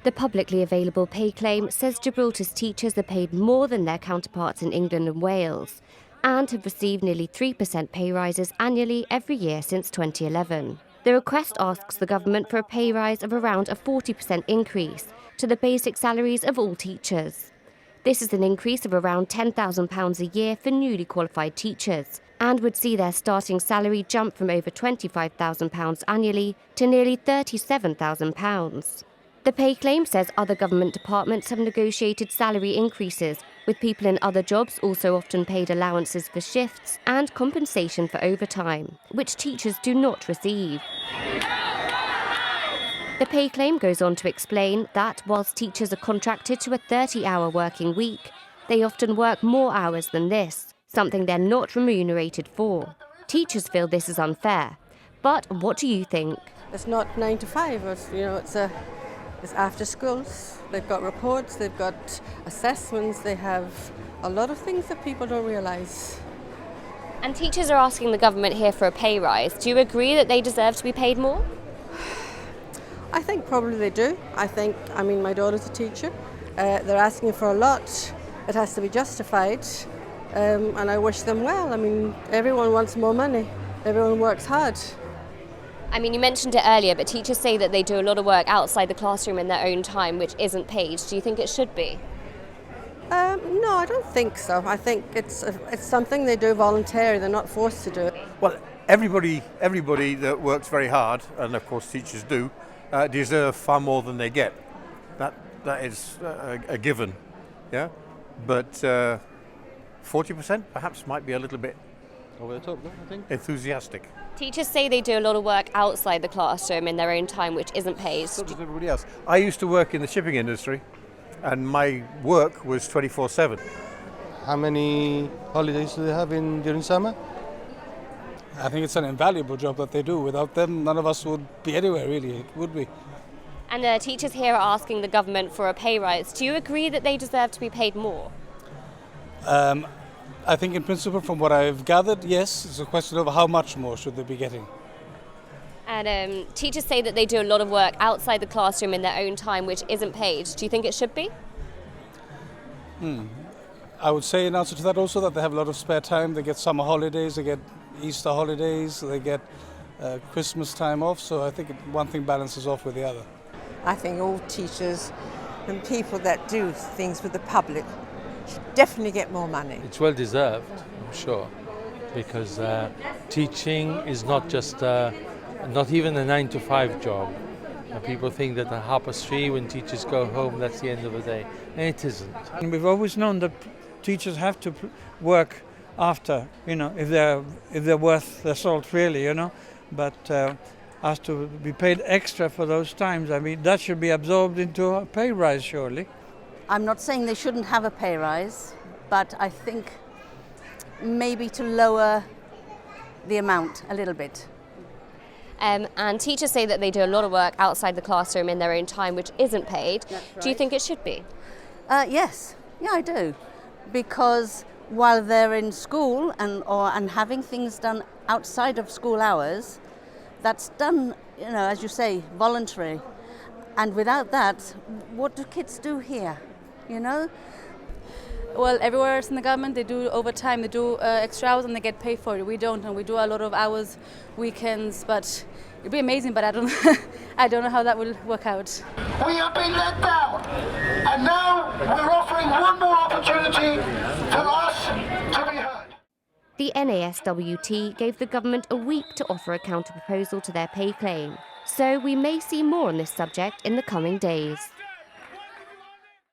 The publicly available pay claim says Gibraltar's teachers are paid more than their counterparts in England and Wales, and have received nearly 3% pay rises annually every year since 2011. The request asks the government for a pay rise of around a 40% increase to the basic salaries of all teachers. This is an increase of around £10,000 a year for newly qualified teachers, and would see their starting salary jump from over £25,000 annually to nearly £37,000. The pay claim says other government departments have negotiated salary increases, with people in other jobs also often paid allowances for shifts and compensation for overtime, which teachers do not receive. The pay claim goes on to explain that whilst teachers are contracted to a 30-hour working week, they often work more hours than this, something they're not remunerated for. Teachers feel this is unfair. But what do you think? It's not 9 to 5, it's after schools. They've got reports, they've got assessments, they have a lot of things that people don't realise. And teachers are asking the government here for a pay rise. Do you agree that they deserve to be paid more? I think probably they do. My daughter's a teacher. They're asking for a lot. It has to be justified. And I wish them well. Everyone wants more money. Everyone works hard. You mentioned it earlier, but teachers say that they do a lot of work outside the classroom in their own time, which isn't paid. Do you think it should be? No, I don't think so. I think it's something they do voluntarily. They're not forced to do it. Well, everybody that works very hard, and of course teachers do, deserve far more than they get. That is a given, yeah. But 40% perhaps might be a little bit over the top, I think. Enthusiastic. Teachers say they do a lot of work outside the classroom in their own time, which isn't paid. So does everybody else. I used to work in the shipping industry, and my work was 24/7. How many holidays do they have during summer? I think it's an invaluable job that they do. Without them, none of us would be anywhere, really, would we? And the teachers here are asking the government for a pay rise. Do you agree that they deserve to be paid more? I think in principle, from what I've gathered, yes. It's a question of how much more should they be getting. And teachers say that they do a lot of work outside the classroom in their own time, which isn't paid. Do you think it should be? I would say in answer to that also that they have a lot of spare time. They get summer holidays, they get Easter holidays, they get Christmas time off. So I think one thing balances off with the other. I think all teachers and people that do things with the public should definitely get more money. It's well deserved, I'm sure, because teaching is not just, not even a 9 to 5 job. People think that at 3:30 when teachers go home, that's the end of the day, and it isn't. And we've always known that teachers have to work after, if they're worth their salt, really, But as to be paid extra for those times, that should be absorbed into a pay rise, surely. I'm not saying they shouldn't have a pay rise, but I think maybe to lower the amount a little bit. And teachers say that they do a lot of work outside the classroom in their own time, which isn't paid. That's right. Do you think it should be? Yes, I do. Because while they're in school and having things done outside of school hours, that's done, as you say, voluntary. And without that, what do kids do here, Well, everywhere else in the government, they do overtime, they do extra hours and they get paid for it. We don't, and we do a lot of hours, weekends, but it'd be amazing, but I don't I don't know how that will work out. We have been let down, and now we're offering one more opportunity for us to be heard. The NASWT gave the government a week to offer a counter-proposal to their pay claim, so we may see more on this subject in the coming days.